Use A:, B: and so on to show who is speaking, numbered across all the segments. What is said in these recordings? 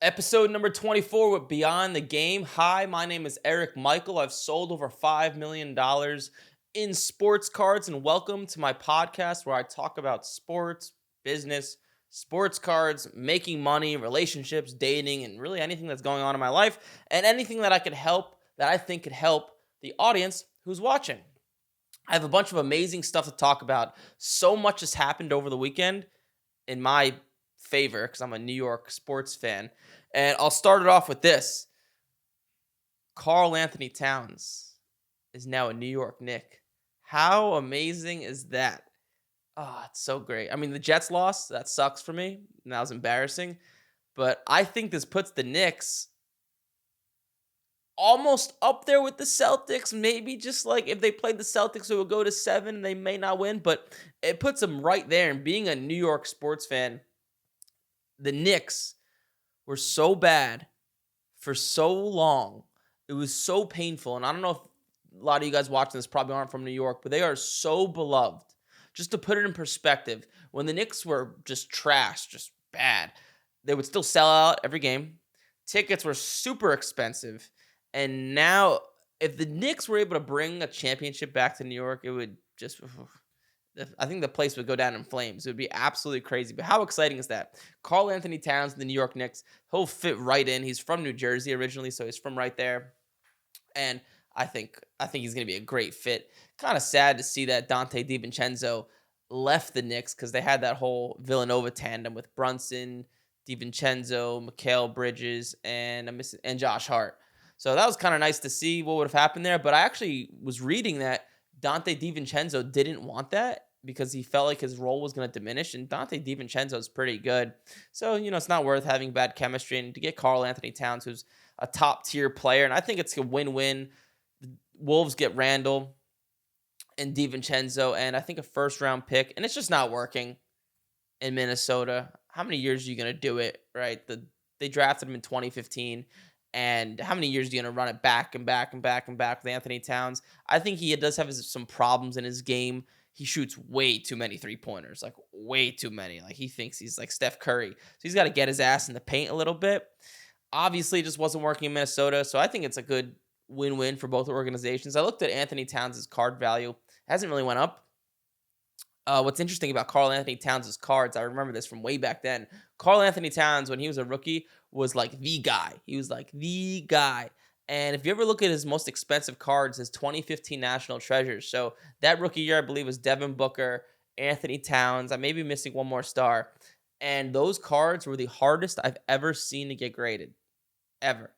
A: Episode number 24 with Beyond the Game. Hi, my name is Eric Michael. I've sold over $5 million in sports cards, and welcome to my podcast where I talk about sports, business, sports cards, making money, relationships, dating, and really anything that's going on in my life, and anything that I think could help the audience who's watching. I have a bunch of amazing stuff to talk about. So much has happened over the weekend in my favor because I'm a New York sports fan. And I'll start it off with this. Karl Anthony Towns is now a New York Knick. How amazing is that? Oh, it's so great. I mean, the Jets lost. That sucks for me. And that was embarrassing. But I think this puts the Knicks almost up there with the Celtics. Maybe just like if they played the Celtics, it would go to 7 and they may not win. But it puts them right there. And being a New York sports fan, the Knicks were so bad for so long. It was so painful. And I don't know if a lot of you guys watching this probably aren't from New York, but they are so beloved. Just to put it in perspective, when the Knicks were just trash, just bad, they would still sell out every game. Tickets were super expensive. And now, if the Knicks were able to bring a championship back to New York, it would just... I think the place would go down in flames. It would be absolutely crazy. But how exciting is that? Karl Anthony Towns, the New York Knicks, he'll fit right in. He's from New Jersey originally, so he's from right there. And I think he's going to be a great fit. Kind of sad to see that Dante DiVincenzo left the Knicks because they had that whole Villanova tandem with Brunson, DiVincenzo, Mikal Bridges, and Josh Hart. So that was kind of nice to see what would have happened there. But I actually was reading that Dante DiVincenzo didn't want that because he felt like his role was going to diminish, and Dante DiVincenzo is pretty good. So, it's not worth having bad chemistry, and to get Karl Anthony Towns, who's a top-tier player, and I think it's a win-win. The Wolves get Randall and DiVincenzo, and I think a first-round pick, and it's just not working in Minnesota. How many years are you going to do it, right? They drafted him in 2015, and how many years are you going to run it back and back and back and back with Anthony Towns? I think he does have some problems in his game. He shoots way too many three-pointers, like way too many. Like he thinks he's like Steph Curry. So he's got to get his ass in the paint a little bit. Obviously, it just wasn't working in Minnesota. So I think it's a good win-win for both organizations. I looked at Anthony Towns' card value. It hasn't really went up. What's interesting about Karl Anthony Towns' cards, I remember this from way back then. Karl Anthony Towns, when he was a rookie, was like the guy. He was like the guy. And if you ever look at his most expensive cards, his 2015 National Treasures. So that rookie year, I believe, was Devin Booker, Anthony Towns. I may be missing one more star. And those cards were the hardest I've ever seen to get graded. Ever.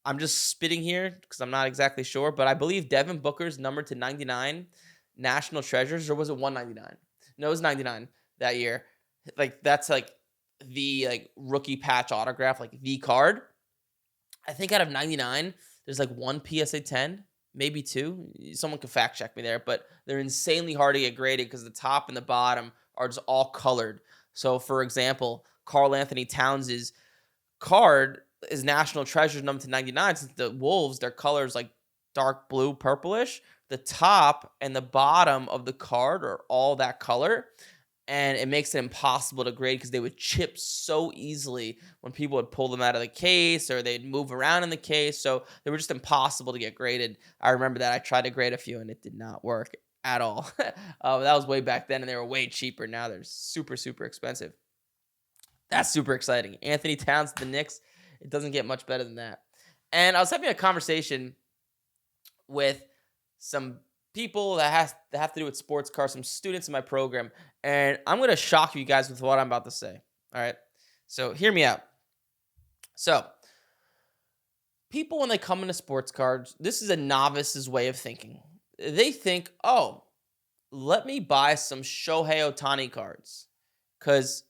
A: I'm just spitting here because I'm not exactly sure. But I believe Devin Booker's numbered to 99 National Treasures. Or was it 199? No, it was 99 that year. Like, that's like the rookie patch autograph, like the card. I think out of 99, there's like one PSA 10, maybe two. Someone could fact check me there, but they're insanely hard to get graded because the top and the bottom are just all colored. So, for example, Karl Anthony Towns' card is National Treasures number to 99. Since the Wolves, their color is like dark blue, purplish. The top and the bottom of the card are all that color. And it makes it impossible to grade because they would chip so easily when people would pull them out of the case or they'd move around in the case. So they were just impossible to get graded. I remember that I tried to grade a few and it did not work at all. That was way back then and they were way cheaper. Now they're super, super expensive. That's super exciting. Anthony Towns, the Knicks, it doesn't get much better than that. And I was having a conversation with some people that have to do with sports cars, some students in my program, and I'm going to shock you guys with what I'm about to say. All right. So hear me out. So people, when they come into sports cards, this is a novice's way of thinking. They think, oh, let me buy some Shohei Ohtani cards because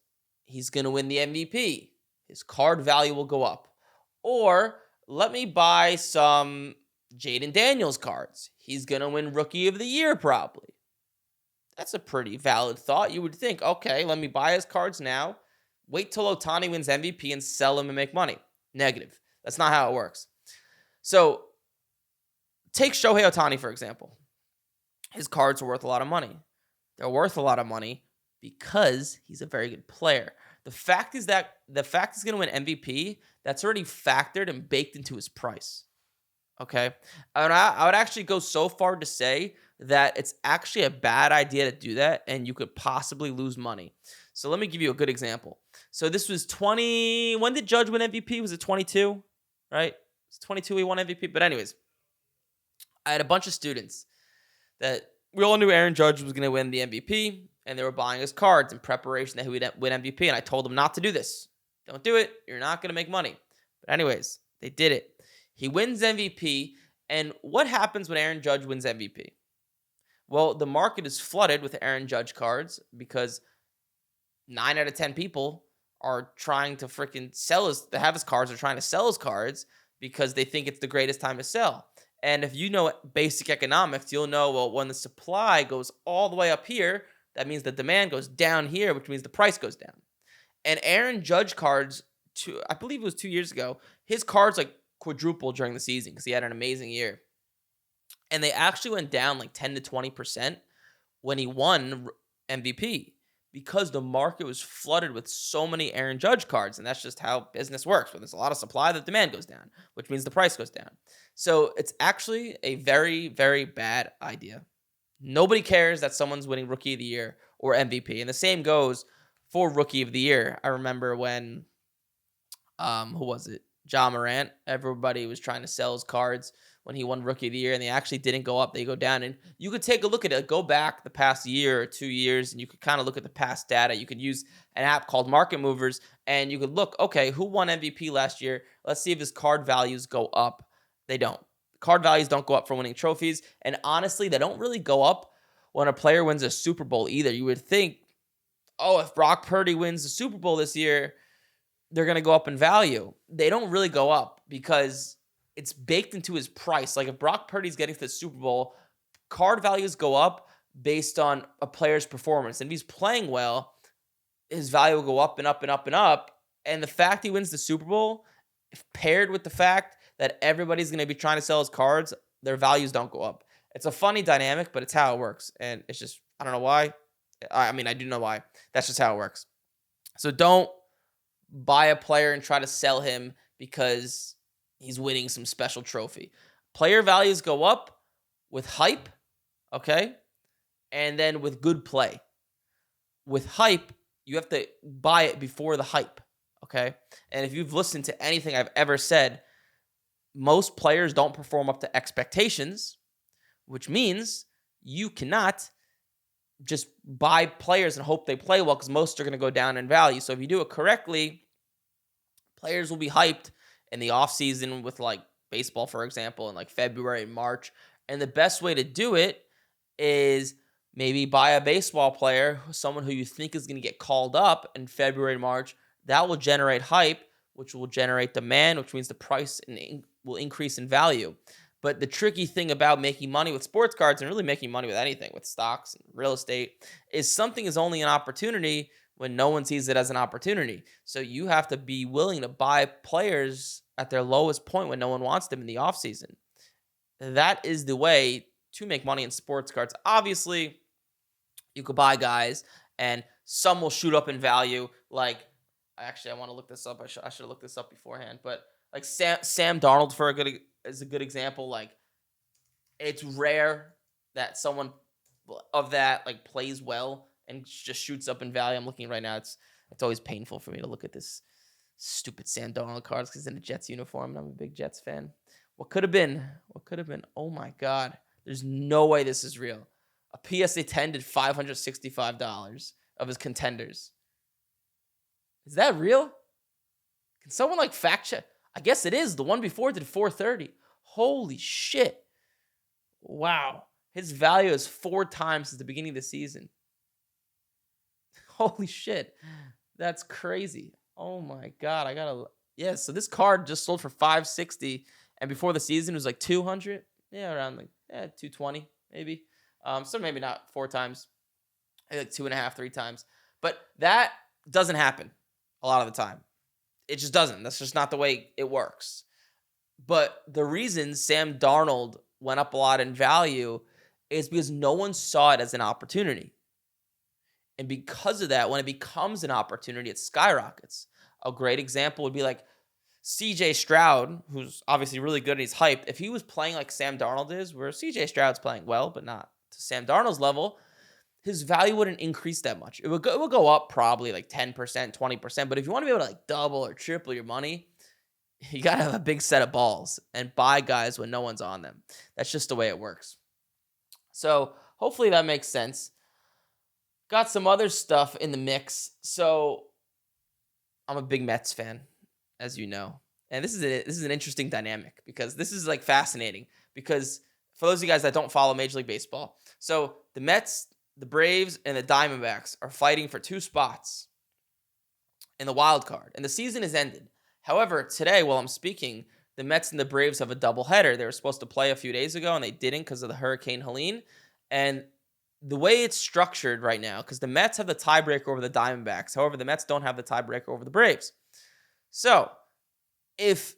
A: he's going to win the MVP. His card value will go up. Or let me buy some Jaden Daniels cards. He's going to win Rookie of the Year probably. That's a pretty valid thought. You would think, okay, let me buy his cards now, wait till Ohtani wins MVP and sell him and make money. Negative. That's not how it works. So take Shohei Ohtani, for example. His cards are worth a lot of money. They're worth a lot of money because he's a very good player. The fact he's going to win MVP, that's already factored and baked into his price. Okay. And I would actually go so far to say that it's actually a bad idea to do that, and you could possibly lose money. So let me give you a good example. So this was 20. When did Judge win MVP? Was it 22? Right? It's 22 he won MVP. But anyways, I had a bunch of students that we all knew Aaron Judge was going to win the MVP, and they were buying his cards in preparation that he would win MVP. And I told them not to do this. Don't do it. You're not going to make money. But anyways, they did it. He wins MVP, and what happens when Aaron Judge wins MVP? Well, the market is flooded with Aaron Judge cards because 9 out of 10 people are trying to freaking have his cards, are trying to sell his cards because they think it's the greatest time to sell. And if you know basic economics, you'll know, well, when the supply goes all the way up here, that means the demand goes down here, which means the price goes down. And Aaron Judge cards, I believe it was 2 years ago, his cards like quadrupled during the season because he had an amazing year. And they actually went down like 10 to 20% when he won MVP because the market was flooded with so many Aaron Judge cards. And that's just how business works. When there's a lot of supply, the demand goes down, which means the price goes down. So it's actually a very, very bad idea. Nobody cares that someone's winning Rookie of the Year or MVP. And the same goes for Rookie of the Year. I remember when, who was it? Ja Morant. Everybody was trying to sell his cards when he won Rookie of the Year, and they actually didn't go up. They go down, and you could take a look at it. Go back the past year or 2 years, and you could kind of look at the past data. You could use an app called Market Movers, and you could look, okay, who won MVP last year? Let's see if his card values go up. They don't. Card values don't go up for winning trophies, and honestly, they don't really go up when a player wins a Super Bowl either. You would think, oh, if Brock Purdy wins the Super Bowl this year, they're going to go up in value. They don't really go up because it's baked into his price. Like if Brock Purdy's getting to the Super Bowl, card values go up based on a player's performance. And if he's playing well, his value will go up and up and up and up. And the fact he wins the Super Bowl, if paired with the fact that everybody's going to be trying to sell his cards, their values don't go up. It's a funny dynamic, but it's how it works. And it's just, I don't know why. I mean, I do know why. That's just how it works. So don't buy a player and try to sell him because he's winning some special trophy. Player values go up with hype, okay? And then with good play. With hype, you have to buy it before the hype, okay? And if you've listened to anything I've ever said, most players don't perform up to expectations, which means you cannot just buy players and hope they play well because most are going to go down in value. So if you do it correctly, players will be hyped in the offseason with like baseball, for example, in like February and March. And the best way to do it is maybe buy a baseball player, someone who you think is going to get called up in February and March. That will generate hype, which will generate demand, which means the price will increase in value. But the tricky thing about making money with sports cards and really making money with anything, with stocks and real estate, is something is only an opportunity when no one sees it as an opportunity. So you have to be willing to buy players at their lowest point when no one wants them in the offseason. That is the way to make money in sports cards. Obviously, you could buy guys and some will shoot up in value. Like, actually, I want to look this up. I should have looked this up beforehand. But like Sam Darnold is a good example. Like, it's rare that someone of that like plays well and just shoots up in value. I'm looking right now. It's always painful for me to look at this stupid Sam Darnold cards because he's in a Jets uniform, and I'm a big Jets fan. What could have been? What could have been? Oh my God. There's no way this is real. A PSA 10 did $565 of his contenders. Is that real? Can someone like fact check? I guess it is. The one before did $430. Holy shit. Wow. His value is 4 times since the beginning of the season. Holy shit. That's crazy. Oh my God. Yeah, so this card just sold for $560, and before the season it was like $200. Yeah, around like $220 maybe. So maybe not 4 times. Maybe like 2.5, 3 times. But that doesn't happen a lot of the time. It just doesn't. That's just not the way it works. But the reason Sam Darnold went up a lot in value is because no one saw it as an opportunity. And because of that, when it becomes an opportunity, it skyrockets. A great example would be like CJ Stroud, who's obviously really good and he's hyped. If he was playing like Sam Darnold is, where CJ Stroud's playing well, but not to Sam Darnold's level, his value wouldn't increase that much. It would go up probably like 10%, 20%. But if you want to be able to like double or triple your money, you got to have a big set of balls and buy guys when no one's on them. That's just the way it works. So hopefully that makes sense. Got some other stuff in the mix. So I'm a big Mets fan, as you know. And this is an interesting dynamic because this is like fascinating because for those of you guys that don't follow Major League Baseball, so the Mets, the Braves, and the Diamondbacks are fighting for 2 spots in the wild card, and the season is ended. However, today, while I'm speaking, the Mets and the Braves have a doubleheader. They were supposed to play a few days ago, and they didn't because of the Hurricane Helene. And the way it's structured right now, because the Mets have the tiebreaker over the Diamondbacks. However, the Mets don't have the tiebreaker over the Braves. So, if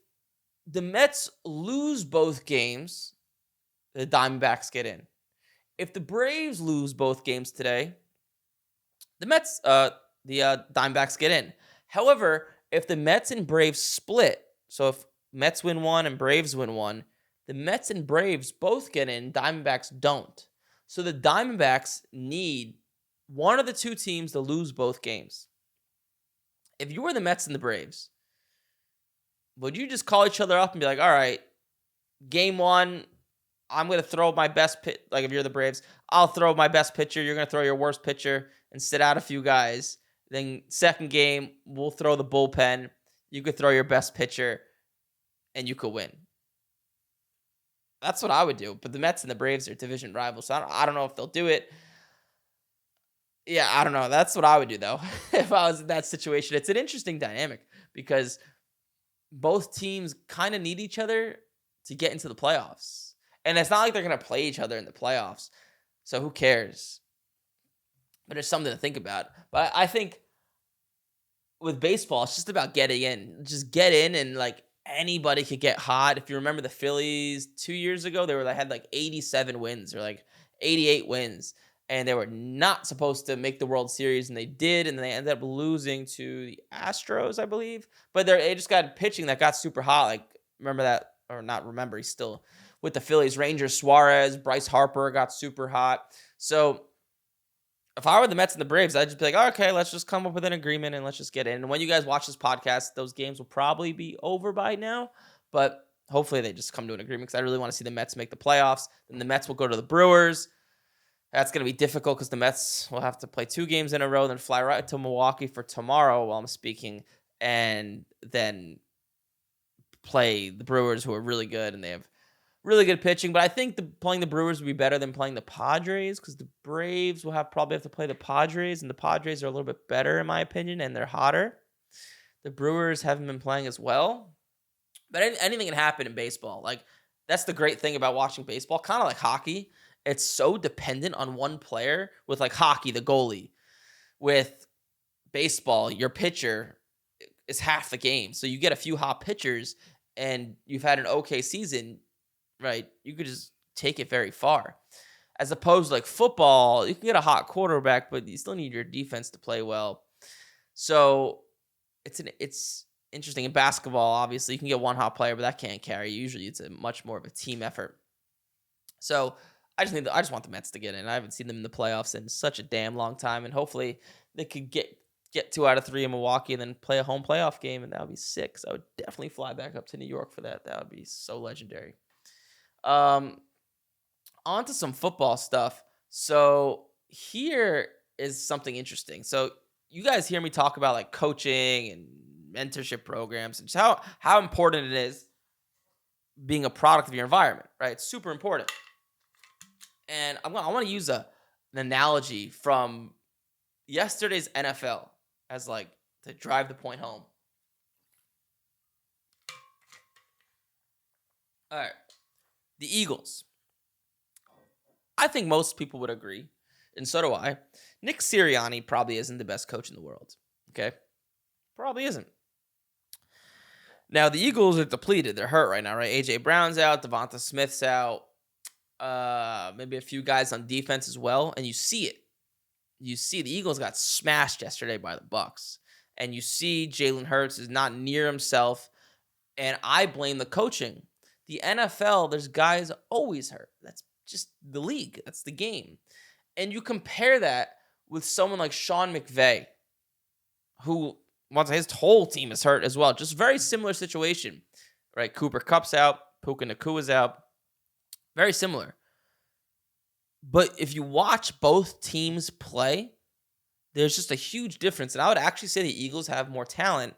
A: the Mets lose both games, the Diamondbacks get in. If the Braves lose both games today, the Diamondbacks get in. However, if the Mets and Braves split, so if Mets win 1 and Braves win 1, the Mets and Braves both get in, Diamondbacks don't. So the Diamondbacks need one of the 2 teams to lose both games. If you were the Mets and the Braves, would you just call each other up and be like, all right, game 1, I'm going to throw my best pitch. Like if you're the Braves, I'll throw my best pitcher. You're going to throw your worst pitcher and sit out a few guys. Then second game, we'll throw the bullpen. You could throw your best pitcher and you could win. That's what I would do. But the Mets and the Braves are division rivals. So I don't know if they'll do it. Yeah, I don't know. That's what I would do, though, if I was in that situation. It's an interesting dynamic because both teams kind of need each other to get into the playoffs. And it's not like they're going to play each other in the playoffs. So who cares? But it's something to think about. But I think with baseball, it's just about getting in. Just get in and, like, anybody could get hot. If you remember the Phillies 2 years ago, they had like 87 wins or like 88 wins. And they were not supposed to make the World Series, and they did, and they ended up losing to the Astros, I believe. But they just got pitching that got super hot. Like, remember that, or not remember, he's still with the Phillies. Rangers, Suarez, Bryce Harper got super hot. So if I were the Mets and the Braves, I'd just be like, oh, okay, let's just come up with an agreement and let's just get in. And when you guys watch this podcast, those games will probably be over by now. But hopefully they just come to an agreement because I really want to see the Mets make the playoffs. Then the Mets will go to the Brewers. That's going to be difficult because the Mets will have to play 2 games in a row, then fly right to Milwaukee for tomorrow while I'm speaking, and then play the Brewers, who are really good, and they have really good pitching. But I think playing the Brewers would be better than playing the Padres because the Braves will probably have to play the Padres, and the Padres are a little bit better, in my opinion, and they're hotter. The Brewers haven't been playing as well. But anything can happen in baseball. Like, that's the great thing about watching baseball, kind of like hockey. It's so dependent on one player. With like hockey, the goalie. With baseball, your pitcher is half the game. So you get a few hot pitchers and you've had an okay season, right? You could just take it very far. As opposed to like football, you can get a hot quarterback, but you still need your defense to play well. So it's interesting. In basketball, obviously, you can get one hot player, but that can't carry. Usually it's a much more of a team effort. So I just want the Mets to get in. I haven't seen them in the playoffs in such a damn long time, and hopefully they could get 2 out of 3 in Milwaukee and then play a home playoff game, and that would be sick. So I would definitely fly back up to New York for that. That would be so legendary. On to some football stuff. So here is something interesting. So you guys hear me talk about like coaching and mentorship programs and just how important it is being a product of your environment, right? It's super important. And I want to use an analogy from yesterday's NFL as like to drive the point home. All right. The Eagles. I think most people would agree, and so do I. Nick Sirianni probably isn't the best coach in the world. Okay? Probably isn't. Now, the Eagles are depleted. They're hurt right now, right? A.J. Brown's out. Devonta Smith's out. Maybe a few guys on defense as well, and you see it. you see the Eagles got smashed yesterday by the Bucks, and you see Jalen Hurts is not near himself, and I blame the coaching. The NFL, there's guys always hurt. That's just the league. That's the game. And you compare that with someone like Sean McVay, who his whole team is hurt as well. Just very similar situation, right? Cooper Kupp's out, Puka Nakua's out. Very similar. But if you watch both teams play, there's just a huge difference. And I would actually say the Eagles have more talent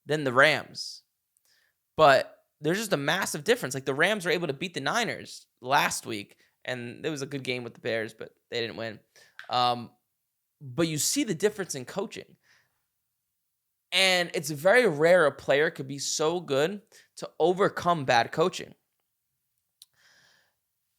A: than the Rams. But there's just a massive difference. Like the Rams were able to beat the Niners last week, and there was a good game with the Bears, but they didn't win. But you see the difference in coaching. And it's very rare a player could be so good to overcome bad coaching.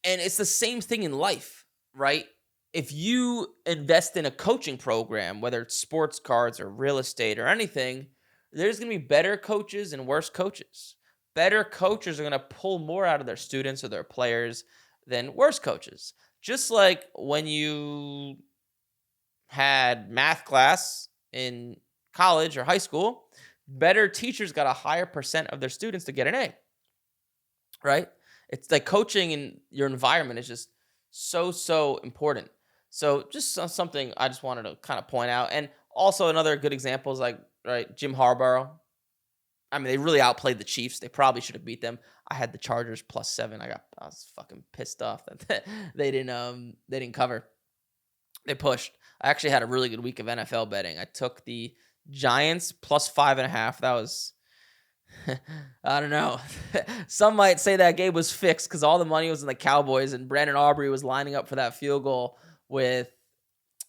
A: And it's the same thing in life, right? If you invest in a coaching program, whether it's sports cards or real estate or anything, there's going to be better coaches and worse coaches. Better coaches are going to pull more out of their students or their players than worse coaches. Just like when you had math class in college or high school, better teachers got a higher percent of their students to get an A, right? It's like coaching in your environment is just so important. So just something I just wanted to kind of point out. And also another good example is like, right, Jim Harbaugh. I mean, they really outplayed the Chiefs. They probably should have beat them. I had the Chargers +7. I was fucking pissed off that they didn't cover. They pushed. I actually had a really good week of NFL betting. I took the Giants +5.5. That was, I don't know. Some might say that game was fixed because all the money was in the Cowboys, and Brandon Aubrey was lining up for that field goal with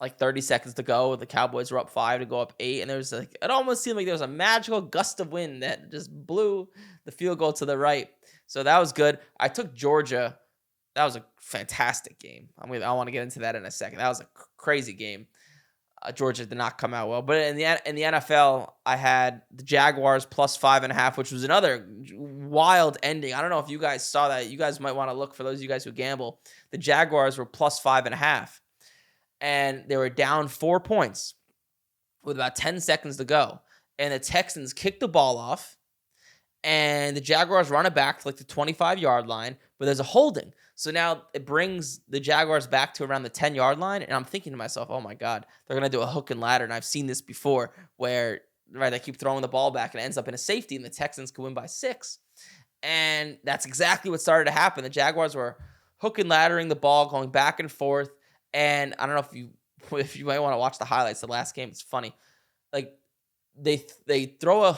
A: like 30 seconds to go. The Cowboys were up 5 to go up 8, and there was like, it almost seemed like there was a magical gust of wind that just blew the field goal to the right. So that was good. I took Georgia. That was a fantastic game. I want to get into that in a second. That was a crazy game. Georgia did not come out well, but in the NFL, I had the Jaguars +5.5, which was another wild ending. I don't know if you guys saw that. You guys might want to look for those of you guys who gamble. The Jaguars were +5.5, and they were down 4 points with about 10 seconds to go, and the Texans kicked the ball off, and the Jaguars run it back to like the 25-yard line, but there's a holding. So now it brings the Jaguars back to around the 10-yard line, and I'm thinking to myself, oh my God, they're going to do a hook and ladder, and I've seen this before where, right, they keep throwing the ball back and it ends up in a safety, and the Texans can win by 6. And that's exactly what started to happen. The Jaguars were hook and laddering the ball, going back and forth, and I don't know if you might want to watch the highlights. The last game, it's funny. Like, they throw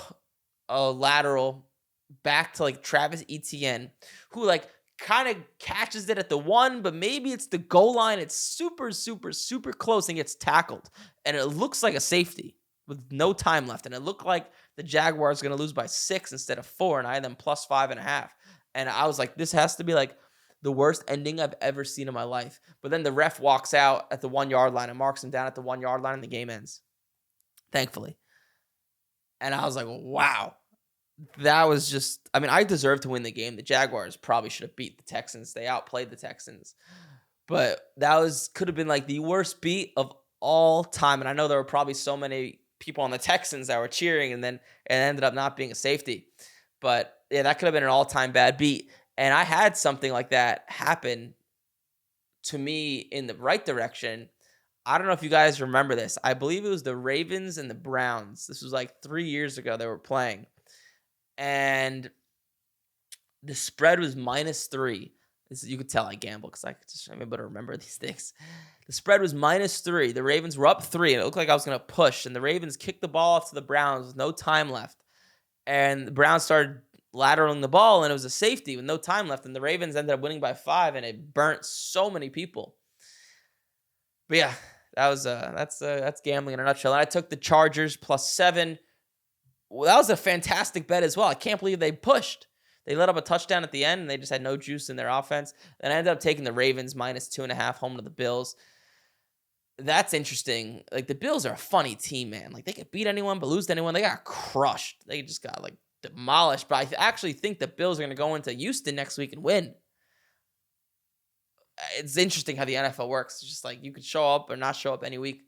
A: a lateral back to like Travis Etienne, who like kind of catches it at the 1, but maybe it's the goal line. It's super close and gets tackled. And it looks like a safety with no time left. And it looked like the Jaguars are going to lose by 6 instead of 4. And I had them +5.5. And I was like, this has to be like the worst ending I've ever seen in my life. But then the ref walks out at the 1-yard line and marks him down at the 1-yard line, and the game ends. Thankfully. And I was like, wow. That was just, I mean, I deserve to win the game. The Jaguars probably should have beat the Texans. They outplayed the Texans. But that could have been like the worst beat of all time. And I know there were probably so many people on the Texans that were cheering, and then it ended up not being a safety. But yeah, that could have been an all-time bad beat. And I had something like that happen to me in the right direction. I don't know if you guys remember this. I believe it was the Ravens and the Browns. This was like 3 years ago they were playing. And the spread was -3. You could tell I gamble because I'm able to remember these things. The spread was -3. The Ravens were up 3, and it looked like I was going to push. And the Ravens kicked the ball off to the Browns with no time left. And the Browns started lateraling the ball, and it was a safety with no time left. And the Ravens ended up winning by 5, and it burnt so many people. But yeah, that's gambling in a nutshell. And I took the Chargers +7. Well, that was a fantastic bet as well. I can't believe they pushed. They let up a touchdown at the end, and they just had no juice in their offense. And I ended up taking the Ravens -2.5 home to the Bills. That's interesting. Like, the Bills are a funny team, man. Like, they could beat anyone but lose to anyone. They got crushed. They just got, like, demolished. But I actually think the Bills are going to go into Houston next week and win. It's interesting how the NFL works. It's just like you could show up or not show up any week.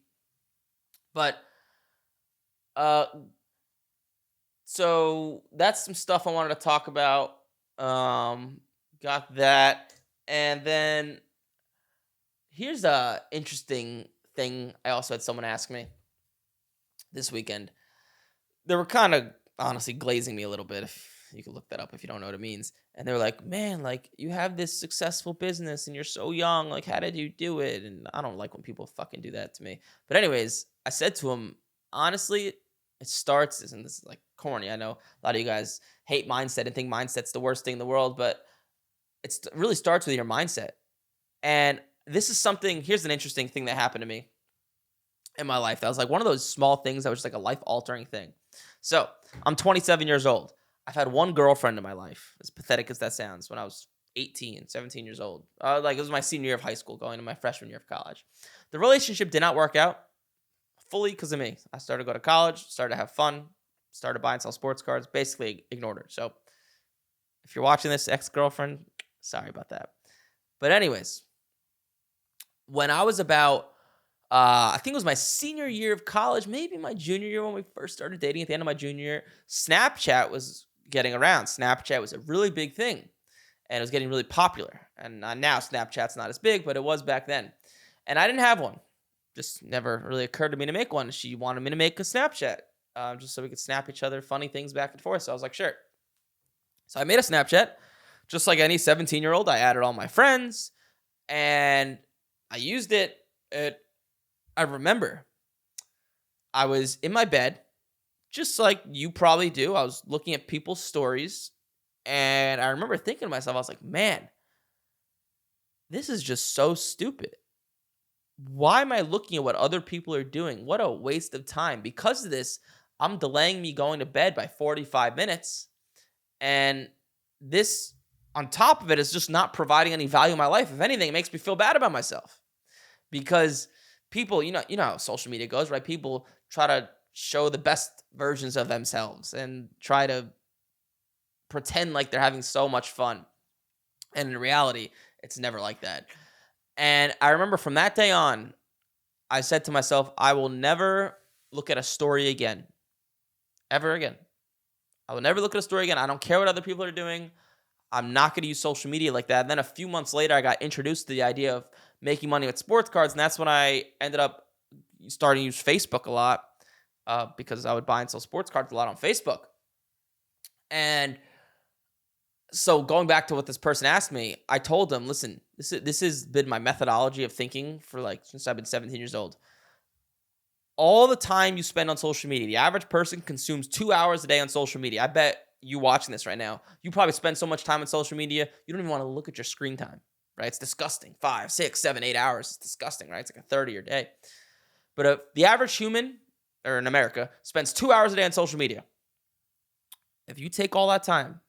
A: But uh, so that's some stuff I wanted to talk about. Um, got that, and then here's a interesting thing. I also had someone ask me this weekend. They were kind of honestly glazing me a little bit. If you can look that up if you don't know what it means. And they were like, "Man, like you have this successful business and you're so young. Like, how did you do it?" And I don't like when people fucking do that to me. But anyways, I said to him, honestly, it starts, and this is like corny. I know a lot of you guys hate mindset and think mindset's the worst thing in the world, but it really starts with your mindset. And this is something. Here's an interesting thing that happened to me in my life. That was like one of those small things that was just like a life altering thing. So I'm 27 years old. I've had one girlfriend in my life, as pathetic as that sounds, when I was 18, 17 years old. Like it was my senior year of high school, going to my freshman year of college. The relationship did not work out fully because of me. I started to go to college, started to have fun, started to buy and sell sports cards, basically ignored her. So if you're watching this, ex-girlfriend, sorry about that. But anyways, when I was about I think it was my senior year of college, maybe my junior year when we first started dating at the end of my junior year, Snapchat was getting around. Snapchat was a really big thing, and it was getting really popular. And now Snapchat's not as big, but it was back then. And I didn't have one. Just never really occurred to me to make one. She wanted me to make a Snapchat just so we could snap each other funny things back and forth. So I was like, sure. So I made a Snapchat. Just like any 17-year-old, I added all my friends, and I used it. I remember I was in my bed, just like you probably do. I was looking at people's stories, and I remember thinking to myself, I was like, man, this is just so stupid. Why am I looking at what other people are doing? What a waste of time. Because of this, I'm delaying me going to bed by 45 minutes. And this, on top of it, is just not providing any value in my life. If anything, it makes me feel bad about myself. Because people, you know how social media goes, right? People try to show the best versions of themselves and try to pretend like they're having so much fun. And in reality, it's never like that. And I remember from that day on, I said to myself, I will never look at a story again. Ever again. I will never look at a story again. I don't care what other people are doing. I'm not going to use social media like that. And then a few months later, I got introduced to the idea of making money with sports cards. And that's when I ended up starting to use Facebook a lot because I would buy and sell sports cards a lot on Facebook. And so going back to what this person asked me, I told them, listen, this has been my methodology of thinking for like since I've been 17 years old. All the time you spend on social media, the average person consumes 2 hours a day on social media. I bet you watching this right now, you probably spend so much time on social media, you don't even want to look at your screen time, right? It's disgusting. 5, 6, 7, 8 hours. It's disgusting, right? It's like a 30 day. But the average human, or in America, spends 2 hours a day on social media. If you take all that time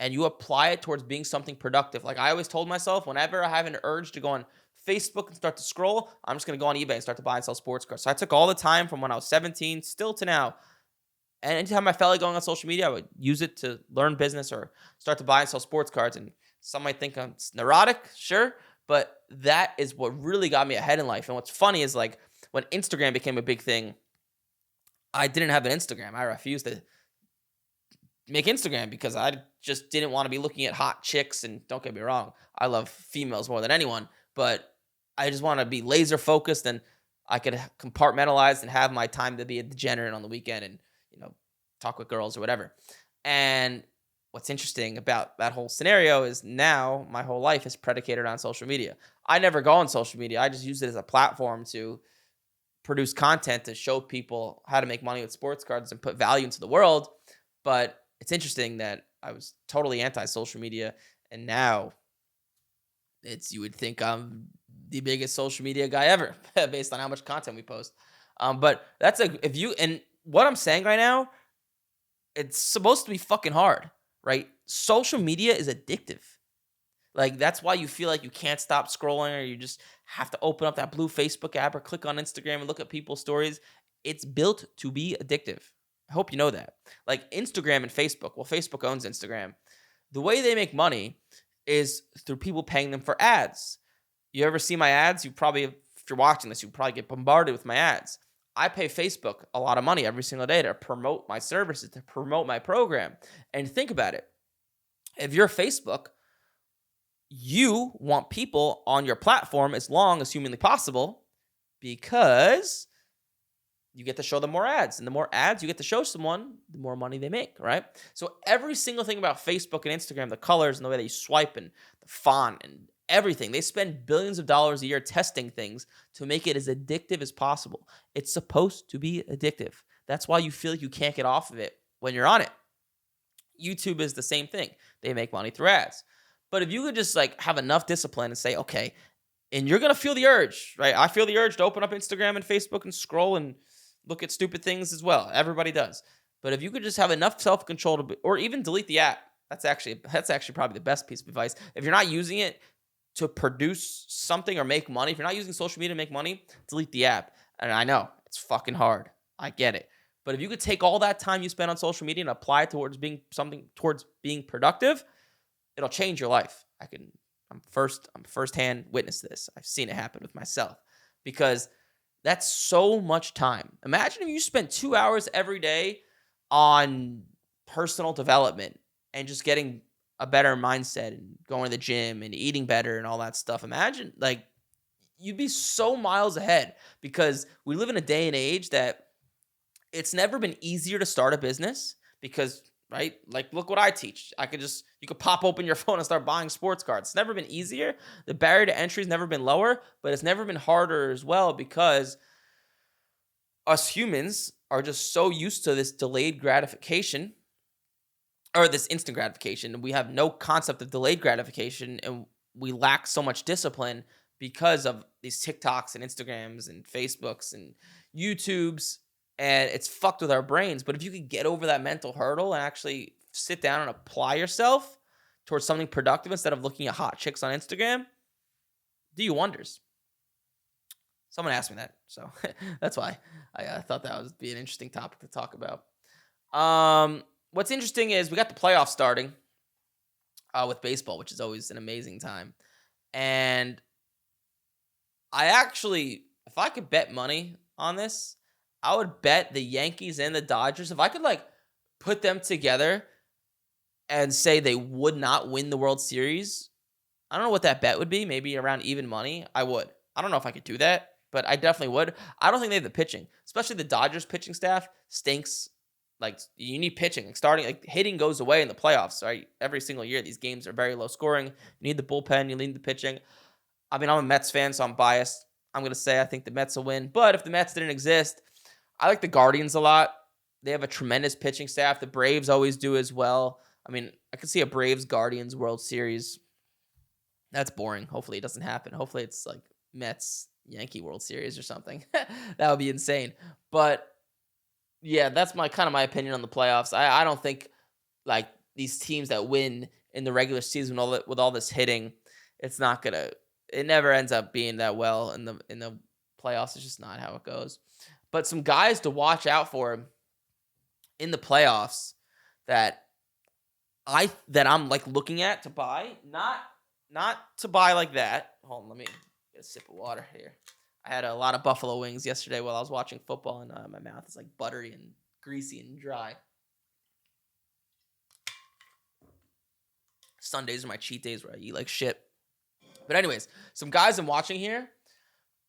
A: and you apply it towards being something productive, like I always told myself, whenever I have an urge to go on Facebook and start to scroll, I'm just going to go on eBay and start to buy and sell sports cards. So I took all the time from when I was 17 still to now. And anytime I felt like going on social media, I would use it to learn business or start to buy and sell sports cards. And some might think I'm neurotic, sure, but that is what really got me ahead in life. And what's funny is like when Instagram became a big thing, I didn't have an Instagram. I refused to make Instagram because I just didn't want to be looking at hot chicks. And don't get me wrong, I love females more than anyone, but I just want to be laser focused and I could compartmentalize and have my time to be a degenerate on the weekend and, talk with girls or whatever. And what's interesting about that whole scenario is now my whole life is predicated on social media. I never go on social media. I just use it as a platform to produce content to show people how to make money with sports cards and put value into the world. But it's interesting that I was totally anti-social media, and now you would think I'm the biggest social media guy ever based on how much content we post. But that's and what I'm saying right now, it's supposed to be fucking hard, right? Social media is addictive. Like, that's why you feel like you can't stop scrolling, or you just have to open up that blue Facebook app or click on Instagram and look at people's stories. It's built to be addictive. I hope you know that. Like Instagram and Facebook. Well, Facebook owns Instagram. The way they make money is through people paying them for ads. You ever see my ads? If you're watching this, you probably get bombarded with my ads. I pay Facebook a lot of money every single day to promote my services, to promote my program. And think about it. If you're Facebook, you want people on your platform as long as humanly possible because you get to show them more ads. And the more ads you get to show someone, the more money they make, right? So every single thing about Facebook and Instagram, the colors and the way they swipe and the font and everything, they spend billions of dollars a year testing things to make it as addictive as possible. It's supposed to be addictive. That's why you feel like you can't get off of it when you're on it. YouTube is the same thing. They make money through ads. But if you could just like have enough discipline and say, okay, and you're going to feel the urge, right? I feel the urge to open up Instagram and Facebook and scroll and look at stupid things as well. Everybody does. But if you could just have enough self-control to, or even delete the app, that's actually probably the best piece of advice. If you're not using it to produce something or make money, if you're not using social media to make money, delete the app. And I know it's fucking hard. I get it. But if you could take all that time you spend on social media and apply it towards being productive, it'll change your life. I'm firsthand witness to this. I've seen it happen with myself because that's so much time. Imagine if you spent 2 hours every day on personal development and just getting a better mindset and going to the gym and eating better and all that stuff. Imagine, like, you'd be so miles ahead because we live in a day and age that it's never been easier to start a business because, right? Like, look what I teach. You could pop open your phone and start buying sports cards. It's never been easier. The barrier to entry has never been lower, but it's never been harder as well because us humans are just so used to this delayed gratification or this instant gratification. We have no concept of delayed gratification and we lack so much discipline because of these TikToks and Instagrams and Facebooks and YouTubes. And it's fucked with our brains. But if you could get over that mental hurdle and actually sit down and apply yourself towards something productive instead of looking at hot chicks on Instagram, do you wonders. Someone asked me that. So that's why I thought that would be an interesting topic to talk about. What's interesting is we got the playoffs starting with baseball, which is always an amazing time. And I actually, if I could bet money on this, I would bet the Yankees and the Dodgers, if I could like put them together and say they would not win the World Series, I don't know what that bet would be, maybe around even money. I would. I don't know if I could do that, but I definitely would. I don't think they have the pitching, especially the Dodgers pitching staff stinks. Like, you need pitching. Like hitting goes away in the playoffs, right? Every single year, these games are very low scoring. You need the bullpen. You need the pitching. I mean, I'm a Mets fan, so I'm biased. I'm going to say I think the Mets will win. But if the Mets didn't exist, I like the Guardians a lot. They have a tremendous pitching staff. The Braves always do as well. I mean, I could see a Braves-Guardians World Series. That's boring. Hopefully it doesn't happen. Hopefully it's like Mets-Yankee World Series or something. That would be insane. But yeah, that's my opinion on the playoffs. I don't think like these teams that win in the regular season with all this hitting, it never ends up being that well in the playoffs. It's just not how it goes. But some guys to watch out for in the playoffs that I'm like looking at to buy, not to buy like that. Hold on, let me get a sip of water here. I had a lot of buffalo wings yesterday while I was watching football, and my mouth is like buttery and greasy and dry. Sundays are my cheat days where I eat like shit. But anyways, some guys I'm watching here,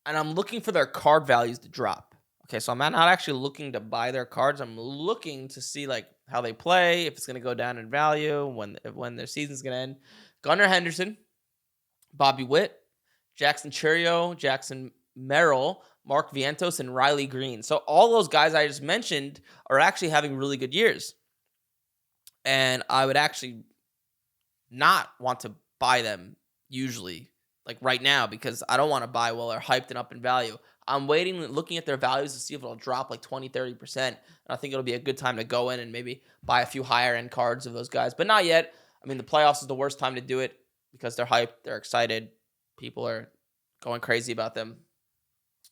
A: and I'm looking for their card values to drop. Okay, so I'm not actually looking to buy their cards. I'm looking to see like how they play, if it's going to go down in value, when their season's going to end. Gunnar Henderson, Bobby Witt, Jackson Chourio, Jackson Merrill, Mark Vientos, and Riley Green. So all those guys I just mentioned are actually having really good years. And I would actually not want to buy them usually, like right now, because I don't want to buy while they're hyped and up in value. I'm looking at their values to see if it'll drop like 20, 30%. And I think it'll be a good time to go in and maybe buy a few higher end cards of those guys. But not yet. I mean, the playoffs is the worst time to do it because they're hyped, they're excited. People are going crazy about them.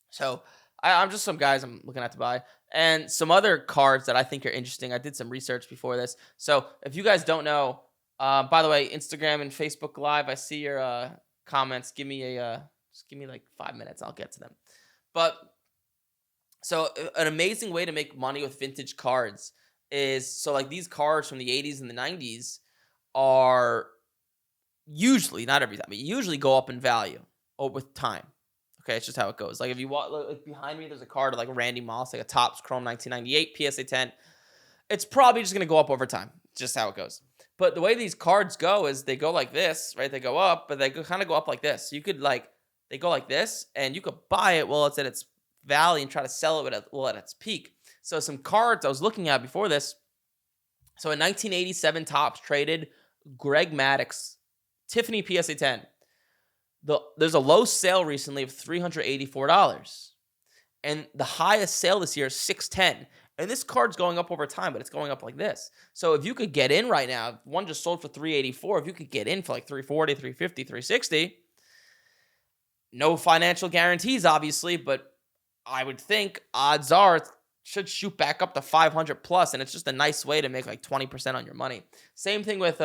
A: So I'm just some guys I'm looking at to buy. And some other cards that I think are interesting. I did some research before this. So if you guys don't know, by the way, Instagram and Facebook Live, I see your comments. Just give me like 5 minutes. I'll get to them. But So an amazing way to make money with vintage cards is so like these cards from the 80s and the 90s are usually, not every time, but usually go up in value with time. Okay, it's just how it goes. Like if you walk like behind me, there's a card of like Randy Moss, like a Topps Chrome 1998 PSA 10. It's probably just gonna go up over time. It's just how it goes. But the way these cards go is they go like this, right? They go up, but they kind of go up like this. So you could like they go like this, and you could buy it while it's at its valley and try to sell it at its peak. So some cards I was looking at before this. So in 1987, Topps traded Greg Maddux Tiffany PSA 10. There's a low sale recently of $384. And the highest sale this year is 610. And this card's going up over time, but it's going up like this. So if you could get in right now, one just sold for 384. If you could get in for like 340, 350, 360, no financial guarantees, obviously, but I would think odds are it should shoot back up to 500 plus, and it's just a nice way to make like 20% on your money. Same thing with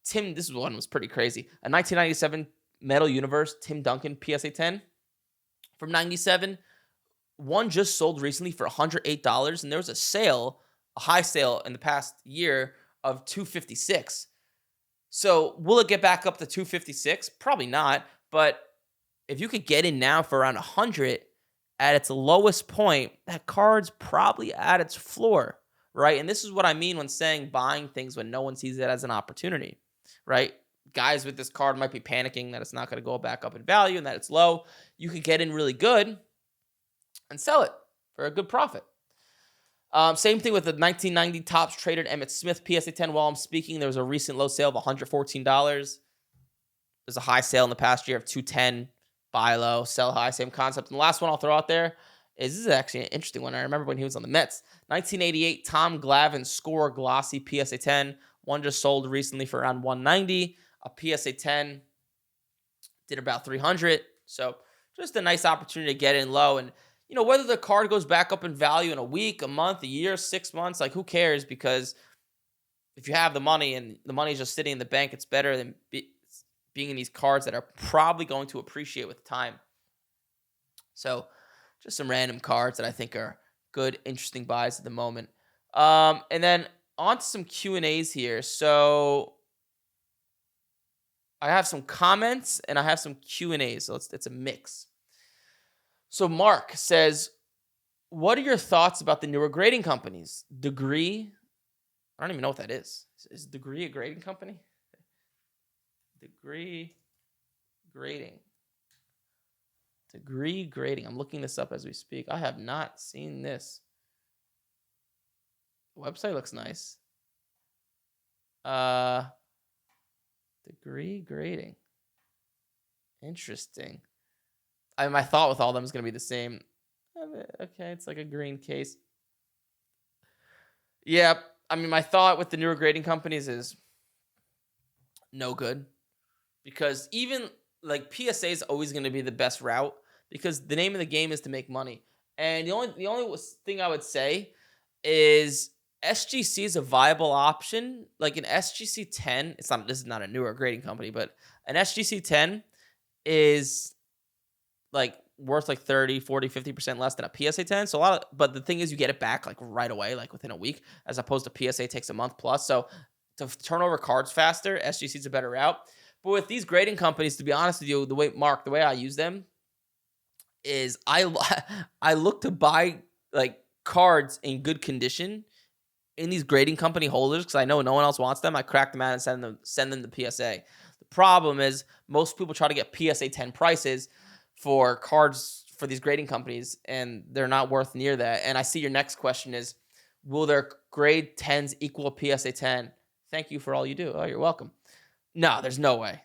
A: Tim. This one was pretty crazy. A 1997 Metal Universe Tim Duncan PSA 10 from 97. One just sold recently for $108, and there was a high sale in the past year of $256. So will it get back up to $256? Probably not, but if you could get in now for around $100 at its lowest point, that card's probably at its floor, right? And this is what I mean when saying buying things when no one sees it as an opportunity, right? Guys with this card might be panicking that it's not going to go back up in value and that it's low. You could get in really good and sell it for a good profit. Same thing with the 1990 Topps traded Emmitt Smith PSA 10. While I'm speaking, there was a recent low sale of $114. There's a high sale in the past year of $210. Buy low, sell high, same concept. And the last one I'll throw out there is this is actually an interesting one. I remember when he was on the Mets. 1988 Tom Glavine Score Glossy PSA 10. One just sold recently for around $190. A PSA 10 did about $300. So just a nice opportunity to get in low. And, you know, whether the card goes back up in value in a week, a month, a year, 6 months, like who cares? Because if you have the money and the money is just sitting in the bank, it's better than being in these cards that are probably going to appreciate with time. So just some random cards that I think are good, interesting buys at the moment. And then on to some Q&As here. So I have some comments and I have some Q&As. So it's a mix. So Mark says, what are your thoughts about the newer grading companies? Degree? I don't even know what that is. Is Degree a grading company? Degree grading. Degree grading. I'm looking this up as we speak. I have not seen this. The website looks nice. Degree grading. Interesting. My thought with all of them is going to be the same. Okay, it's like a green case. Yeah, I mean, my thought with the newer grading companies is no good. Because even like PSA is always going to be the best route because the name of the game is to make money. And the only thing I would say is SGC is a viable option. Like an SGC 10, this is not a newer grading company, but an SGC 10 is like worth like 30, 40, 50% less than a PSA 10. So but the thing is you get it back like right away, like within a week, as opposed to PSA takes a month plus. So to turn over cards faster, SGC is a better route. But with these grading companies, to be honest with you, the way I use them is I look to buy like cards in good condition in these grading company holders because I know no one else wants them. I crack them out and send them to PSA. The problem is most people try to get PSA 10 prices for cards for these grading companies, and they're not worth near that. And I see your next question is, will their grade 10s equal a PSA 10? Thank you for all you do. Oh, you're welcome. No, there's no way.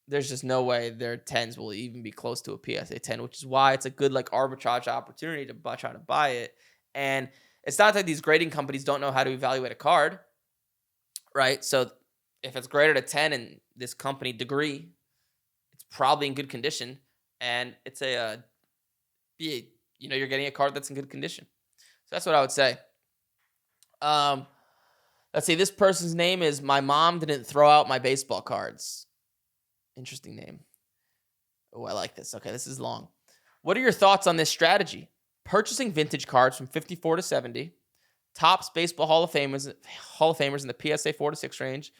A: There's just no way their 10s will even be close to a PSA 10, which is why it's a good like arbitrage opportunity to try to buy it. And it's not that these grading companies don't know how to evaluate a card, right? So if it's graded a 10 and this company Degree, it's probably in good condition, and it's you're getting a card that's in good condition. So that's what I would say. Let's see. This person's name is My Mom Didn't Throw Out My Baseball Cards. Interesting name. Oh, I like this. Okay, this is long. What are your thoughts on this strategy? purchasing vintage cards from 54 to 70, Topps baseball Hall of Famers in the PSA 4 to 6 range,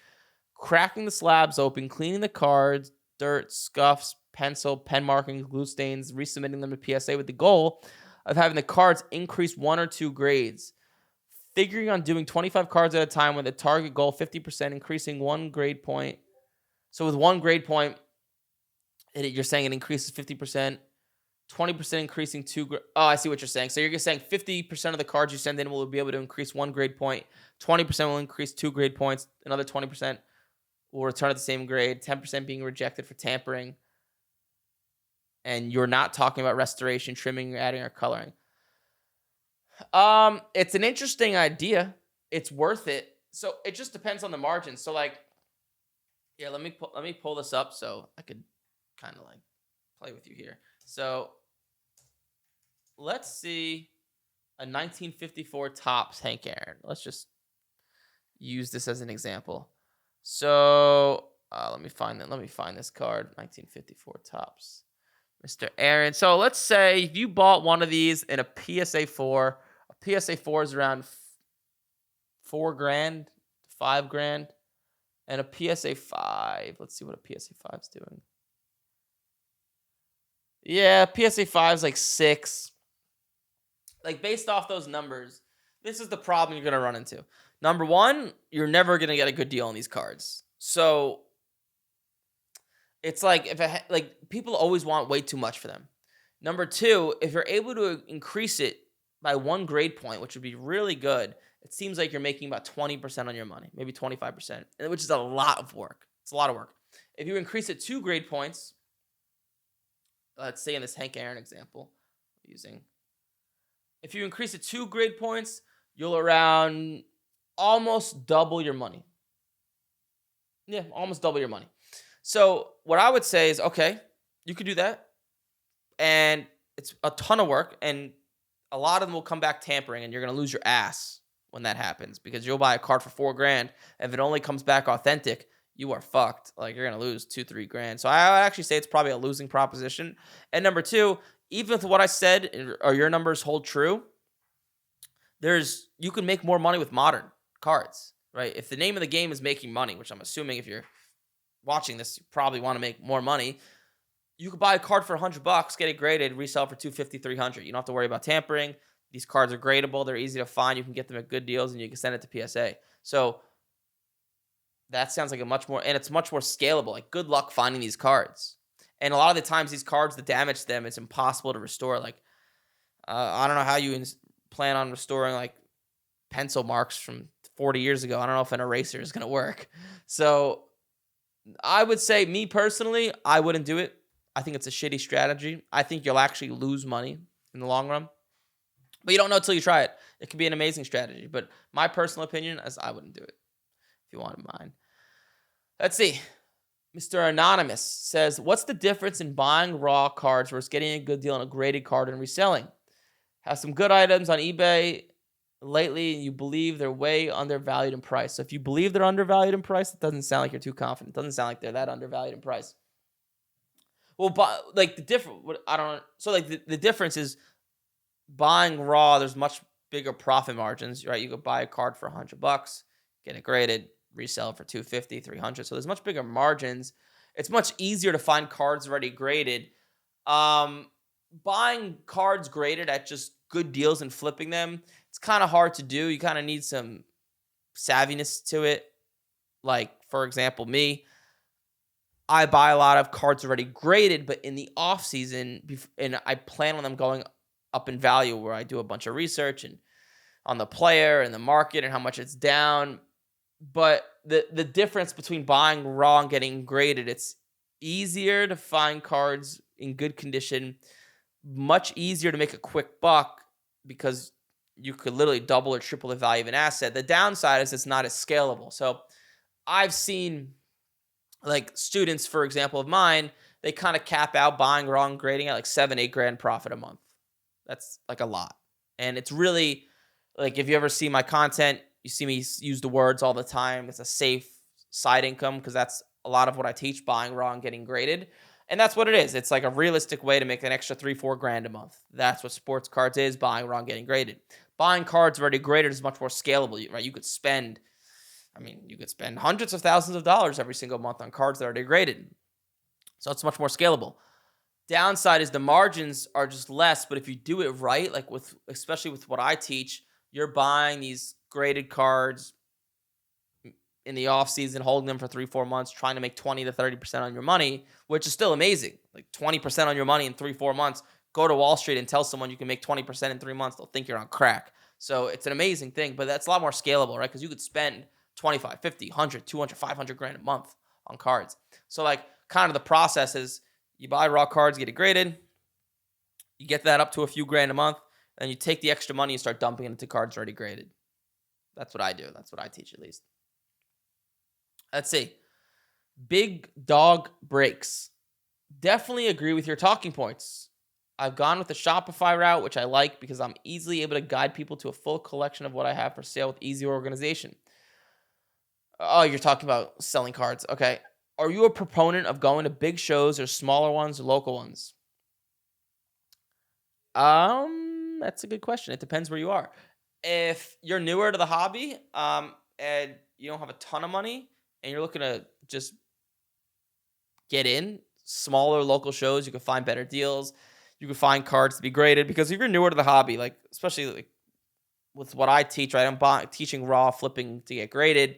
A: cracking the slabs open, cleaning the cards, dirt, scuffs, pencil, pen markings, glue stains, resubmitting them to PSA with the goal of having the cards increase 1 or 2 grades. Figuring on doing 25 cards at a time with a target goal 50%, increasing 1 grade point. So with 1 grade point, you're saying it increases 50%, 20% increasing 2. Oh, I see what you're saying. So you're saying 50% of the cards you send in will be able to increase 1 grade point, 20% will increase 2 grade points, another 20% will return at the same grade, 10% being rejected for tampering. And you're not talking about restoration, trimming, adding, or coloring. It's an interesting idea. It's worth it. So it just depends on the margin. So let me pull this up so I could kind of play with you here. So let's see a 1954 Topps Hank Aaron. Let's just use this as an example. So let me find this card. 1954 Topps, Mr. Aaron. So let's say if you bought one of these in a PSA 4. A PSA 4 is around $4,000 to $5,000, and a PSA 5. Let's see what a PSA 5 is doing. Yeah, PSA 5 is like 6. Based off those numbers, this is the problem you're gonna run into. Number one, you're never gonna get a good deal on these cards. So it's people always want way too much for them. Number two, if you're able to increase it by 1 grade point, which would be really good, it seems like you're making about 20% on your money, maybe 25%, which is a lot of work. It's a lot of work. If you increase it 2 grade points, let's say in this Hank Aaron example, if you increase it 2 grade points, you'll around almost double your money. Yeah, almost double your money. So what I would say is, okay, you could do that, and it's a ton of work, and a lot of them will come back tampering, and you're going to lose your ass when that happens, because you'll buy a card for $4,000. If it only comes back authentic, you are fucked. You're going to lose $2,000-3,000. So I would actually say it's probably a losing proposition. And number two, even with what I said, or your numbers hold true, you can make more money with modern cards, right? If the name of the game is making money, which I'm assuming if you're watching this, you probably want to make more money. You could buy a card for $100, get it graded, resell for $250, $300. You don't have to worry about tampering. These cards are gradable. They're easy to find. You can get them at good deals, and you can send it to PSA. So that sounds like it's much more scalable. Good luck finding these cards. And a lot of the times, these cards, the damage to them, it's impossible to restore. I don't know how you plan on restoring pencil marks from 40 years ago. I don't know if an eraser is going to work. So I would say, me personally, I wouldn't do it. I think it's a shitty strategy. I think you'll actually lose money in the long run. But you don't know until you try it. It could be an amazing strategy. But my personal opinion is I wouldn't do it, if you want mine. Let's see. Mr. Anonymous says, what's the difference in buying raw cards versus getting a good deal on a graded card and reselling? Have some good items on eBay lately, and you believe they're way undervalued in price. So if you believe they're undervalued in price, it doesn't sound like you're too confident. It doesn't sound like they're that undervalued in price. Well, the difference is buying raw. There's much bigger profit margins, right? You could buy a card for $100, get it graded, resell it for $250, $300. So there's much bigger margins. It's much easier to find cards already graded. Buying cards graded at just good deals and flipping them, it's kind of hard to do. You kind of need some savviness to it. For example, me, I buy a lot of cards already graded, but in the off season, and I plan on them going up in value, where I do a bunch of research and on the player and the market and how much it's down. But the difference between buying raw and getting graded, it's easier to find cards in good condition, much easier to make a quick buck, because you could literally double or triple the value of an asset. The downside is it's not as scalable. So I've seen students, for example, of mine, they kind of cap out buying raw and grading at $7-8 profit a month. That's a lot. And it's really if you ever see my content, you see me use the words all the time. It's a safe side income, because that's a lot of what I teach, buying raw and getting graded. And that's what it is. It's like a realistic way to make an extra 3-4 grand a month. That's what sports cards is, buying raw and getting graded. Buying cards already graded is much more scalable, right? You could spend hundreds of thousands of dollars every single month on cards that are already graded. So it's much more scalable. Downside is the margins are just less, but if you do it right, like especially with what I teach, you're buying these graded cards in the off season, holding them for 3-4 months, trying to make 20 to 30% on your money, which is still amazing. Like 20% on your money in 3-4 months. Go to Wall Street and tell someone you can make 20% in 3 months. They'll think you're on crack. So it's an amazing thing, but that's a lot more scalable, right? Because you could spend 25, 50, 100, 200, 500 grand a month on cards. So like kind of the process is you buy raw cards, get it graded. You get that up to a few grand a month. Then you take the extra money and start dumping it into cards already graded. That's what I do. That's what I teach at least. Let's see. Big dog breaks. Definitely agree with your talking points. I've gone with the Shopify route, which I like because I'm easily able to guide people to a full collection of what I have for sale with easy organization. Oh, you're talking about selling cards. Okay. Are you a proponent of going to big shows or smaller ones or local ones? That's a good question. It depends where you are. If you're newer to the hobby, and you don't have a ton of money, and you're looking to just get in smaller local shows, you can find better deals. You can find cards to be graded, because if you're newer to the hobby, like especially like with what I teach, right? I'm teaching raw flipping to get graded.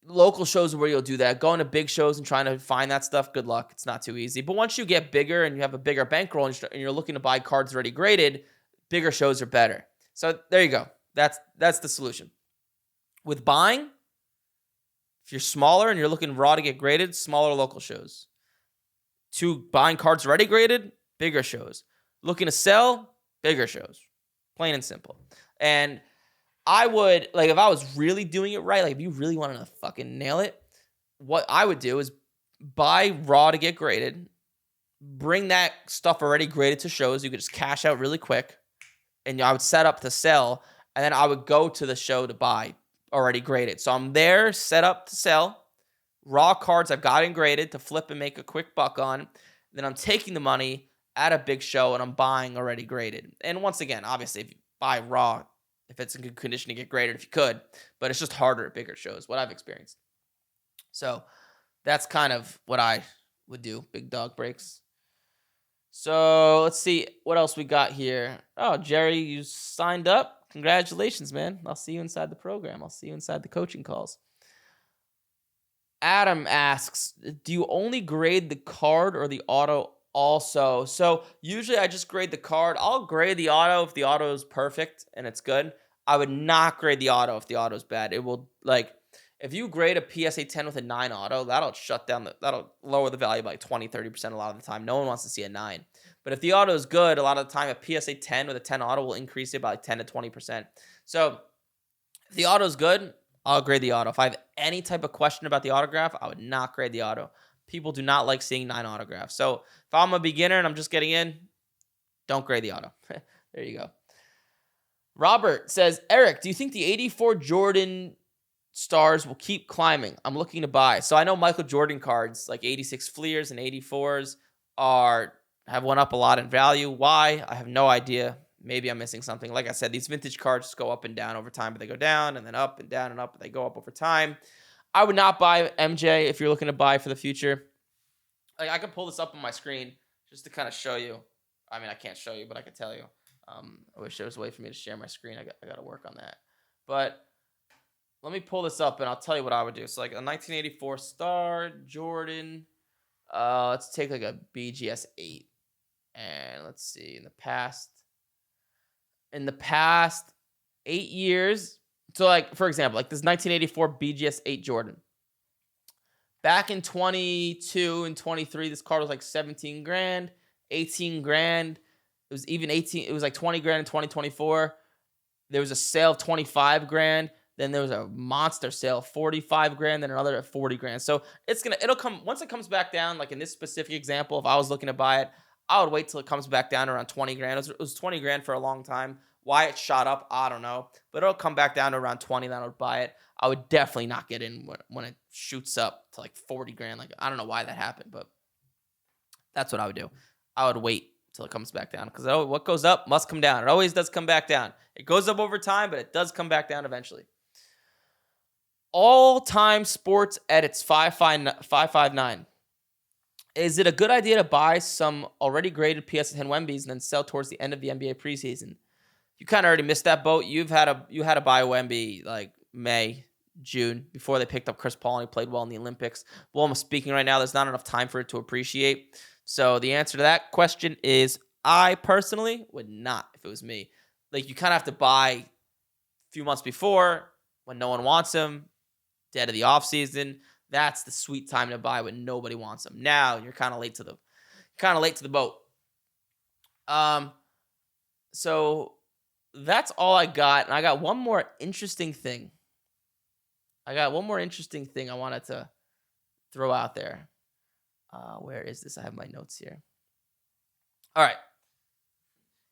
A: Local shows are where you'll do that. Going to big shows and trying to find that stuff, good luck. It's not too easy. But once you get bigger and you have a bigger bankroll and you're looking to buy cards already graded, bigger shows are better. So there you go. That's the solution. With buying, if you're smaller and you're looking raw to get graded, smaller local shows. To buying cards already graded, bigger shows. Looking to sell, bigger shows. Plain and simple. And I would, like, if I was really doing it right, like if you really wanted to fucking nail it, what I would do is buy raw to get graded, bring that stuff already graded to shows. You could just cash out really quick, and I would set up to sell, and then I would go to the show to buy already graded. So I'm there, set up to sell. Raw cards I've got graded to flip and make a quick buck on. Then I'm taking the money at a big show and I'm buying already graded. And once again, obviously, if you buy raw, if it's in good condition to get graded, if you could, but it's just harder at bigger shows, what I've experienced. So that's kind of what I would do, big dog breaks. So let's see what else we got here. Oh, Jerry, you signed up. Congratulations, man. I'll see you inside the program. I'll see you inside the coaching calls. Adam asks, do you only grade the card or the auto also? So usually I just grade the card. I'll grade the auto if the auto is perfect and it's good. I would not grade the auto if the auto is bad. It will, like, if you grade a PSA 10 with a 9 auto, that'll lower the value by like 20, 30% a lot of the time. No one wants to see a 9. But if the auto is good, a lot of the time a PSA 10 with a 10 auto will increase it by like 10 to 20%. So if the auto is good, I'll grade the auto. If I have any type of question about the autograph, I would not grade the auto. People do not like seeing 9 autographs. So if I'm a beginner and I'm just getting in, don't grade the auto. There you go. Robert says, Eric, do you think the 84 Jordan stars will keep climbing? I'm looking to buy. So I know Michael Jordan cards, like 86 Fleers and 84s, have went up a lot in value. Why? I have no idea. Maybe I'm missing something. Like I said, these vintage cards go up and down over time, but they go down and then up and down and up, but they go up over time. I would not buy MJ if you're looking to buy for the future. Like, I can pull this up on my screen just to kind of show you. I mean, I can't show you, but I can tell you. I wish there was a way for me to share my screen. I got to work on that. But let me pull this up and I'll tell you what I would do. So like a 1984 star, Jordan. Let's take like a BGS 8. And let's see, in the past 8 years, so like, for example, like this 1984 BGS 8 Jordan. Back in 22 and 23, this card was like 17 grand, 18 grand. It was even 18. It was like 20 grand in 2024. There was a sale of 25 grand. Then there was a monster sale, 45 grand, then another at 40 grand. So it'll come, once it comes back down, like in this specific example, if I was looking to buy it, I would wait till it comes back down around 20 grand. It was 20 grand for a long time. Why it shot up, I don't know. But it'll come back down to around 20, then I would buy it. I would definitely not get in when it shoots up to like 40 grand. Like, I don't know why that happened, but that's what I would do. I would wait till it comes back down because what goes up must come down. It always does come back down. It goes up over time, but it does come back down eventually. All-time sports edits 559. Is it a good idea to buy some already graded PS10 Wembies and then sell towards the end of the NBA preseason? You kind of already missed that boat. You had to buy a Wemby like May, June before they picked up Chris Paul and he played well in the Olympics. Well, I'm speaking right now. There's not enough time for it to appreciate. So the answer to that question is I personally would not if it was me. Like, you kind of have to buy a few months before when no one wants them, dead of the offseason. That's the sweet time to buy when nobody wants them. Now you're kind of late to the boat. So that's all I got. And I got one more interesting thing. I wanted to throw out there. Where is this? I have my notes here. All right.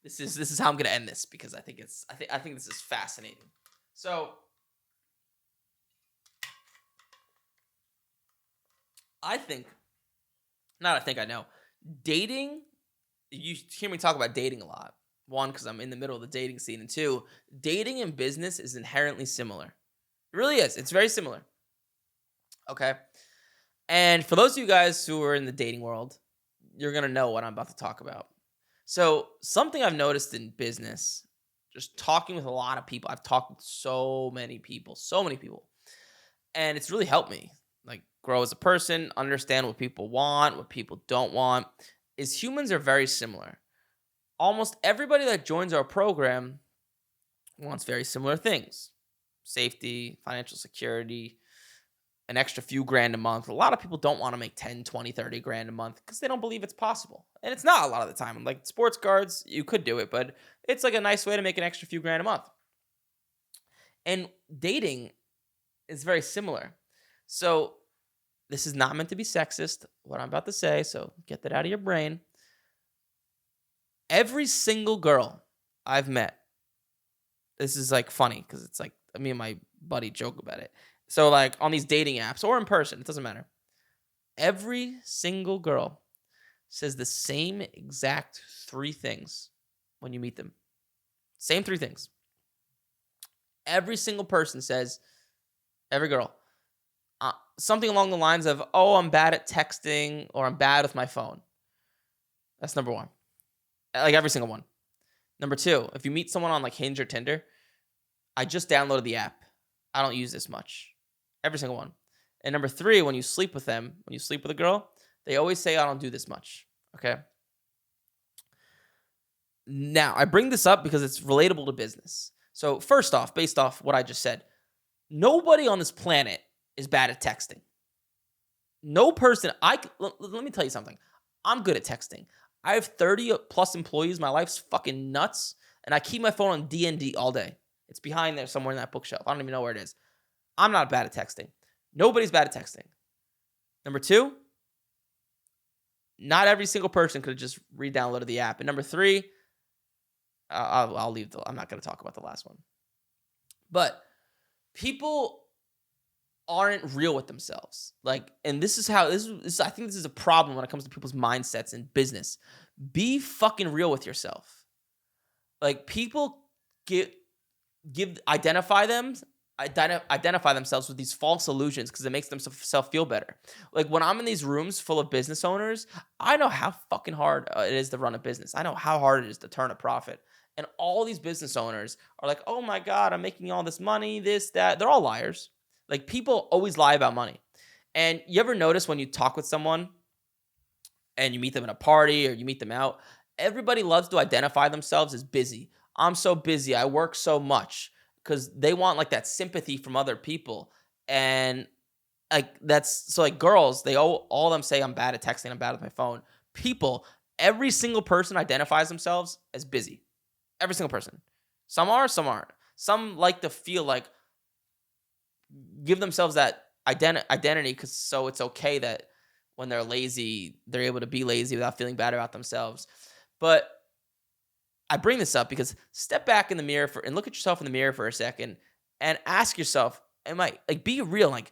A: This is how I'm gonna end this because I think this is fascinating. So I know. Dating, you hear me talk about dating a lot. One, because I'm in the middle of the dating scene. And two, dating and business is inherently similar. It really is. It's very similar. Okay? And for those of you guys who are in the dating world, you're going to know what I'm about to talk about. So something I've noticed in business, just talking with a lot of people, I've talked with so many people, and it's really helped me like grow as a person, understand what people want, what people don't want, is humans are very similar. Almost everybody that joins our program wants very similar things. Safety, financial security, an extra few grand a month. A lot of people don't want to make 10, 20, 30 grand a month because they don't believe it's possible. And it's not a lot of the time. Like sports cards, you could do it, but it's like a nice way to make an extra few grand a month. And dating is very similar. So this is not meant to be sexist, what I'm about to say, so get that out of your brain. Every single girl I've met, this is like funny because it's like me and my buddy joke about it. So like on these dating apps or in person, it doesn't matter. Every single girl says the same exact 3 things when you meet them. Same 3 things. Every single person says, every girl, something along the lines of, oh, I'm bad at texting or I'm bad with my phone. That's number 1. Like every single one. Number 2, if you meet someone on like Hinge or Tinder, I just downloaded the app. I don't use this much. Every single one. And number 3, when you sleep with them, when you sleep with a girl, they always say, I don't do this much. Okay? Now, I bring this up because it's relatable to business. So first off, based off what I just said, nobody on this planet is bad at texting. No person, let me tell you something. I'm good at texting. I have 30 plus employees. My life's fucking nuts. And I keep my phone on D&D all day. It's behind there somewhere in that bookshelf. I don't even know where it is. I'm not bad at texting. Nobody's bad at texting. Number 2, not every single person could have just re-downloaded the app. And number 3, I'll leave. I'm not going to talk about the last one. But people aren't real with themselves. Like, and this is how this is. I think this is a problem when it comes to people's mindsets in business. Be fucking real with yourself. Like, people identify themselves with these false illusions because it makes themselves feel better. Like when I'm in these rooms full of business owners, I know how fucking hard it is to run a business. I know how hard it is to turn a profit. And all these business owners are like, oh my God, I'm making all this money, this, that. They're all liars. Like, people always lie about money. And you ever notice when you talk with someone and you meet them at a party or you meet them out, everybody loves to identify themselves as busy. I'm so busy. I work so much. Because they want like that sympathy from other people. And like that's so like girls, they all of them say I'm bad at texting, I'm bad with my phone. People, every single person identifies themselves as busy. Every single person. Some are, some aren't. Some like to feel like give themselves that identity because so it's okay that when they're lazy, they're able to be lazy without feeling bad about themselves. But I bring this up because step back in the mirror and look at yourself in the mirror for a second and ask yourself, Am I like be real? Like,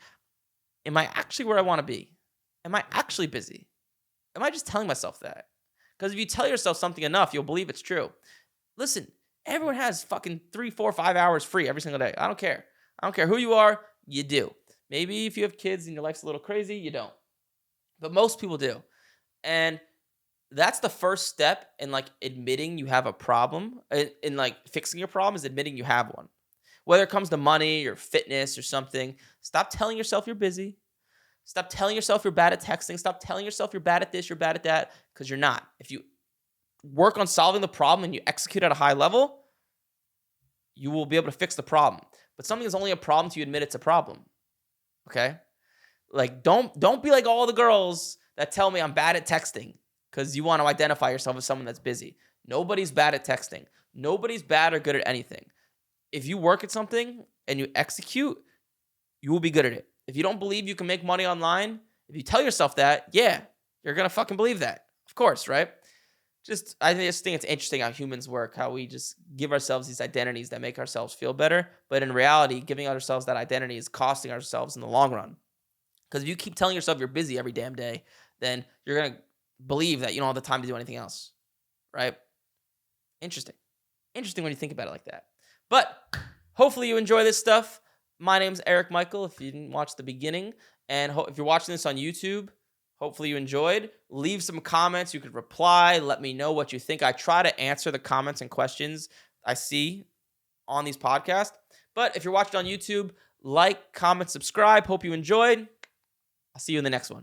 A: am I actually where I want to be? Am I actually busy? Am I just telling myself that? Because if you tell yourself something enough, you'll believe it's true. Listen, everyone has fucking 3, 4, 5 hours free every single day. I don't care. I don't care who you are, you do. Maybe if you have kids and your life's a little crazy, you don't. But most people do. And that's the first step in like admitting you have a problem, in like fixing your problem is admitting you have one. Whether it comes to money or fitness or something, stop telling yourself you're busy. Stop telling yourself you're bad at texting. Stop telling yourself you're bad at this, you're bad at that, because you're not. If you work on solving the problem and you execute at a high level, you will be able to fix the problem. But something is only a problem to you admit it's a problem. Okay? Like don't be like all the girls that tell me I'm bad at texting because you want to identify yourself as someone that's busy. Nobody's bad at texting. Nobody's bad or good at anything. If you work at something and you execute, you will be good at it. If you don't believe you can make money online, if you tell yourself that, yeah, you're going to fucking believe that. Of course, right? I just think it's interesting how humans work, how we just give ourselves these identities that make ourselves feel better. But in reality, giving ourselves that identity is costing ourselves in the long run. Because if you keep telling yourself you're busy every damn day, then you're going to believe that you don't have the time to do anything else, right? Interesting. Interesting when you think about it like that. But hopefully you enjoy this stuff. My name's Eric Michael, if you didn't watch the beginning. And if you're watching this on YouTube, hopefully you enjoyed. Leave some comments. You could reply. Let me know what you think. I try to answer the comments and questions I see on these podcasts. But if you're watching on YouTube, like, comment, subscribe. Hope you enjoyed. I'll see you in the next one.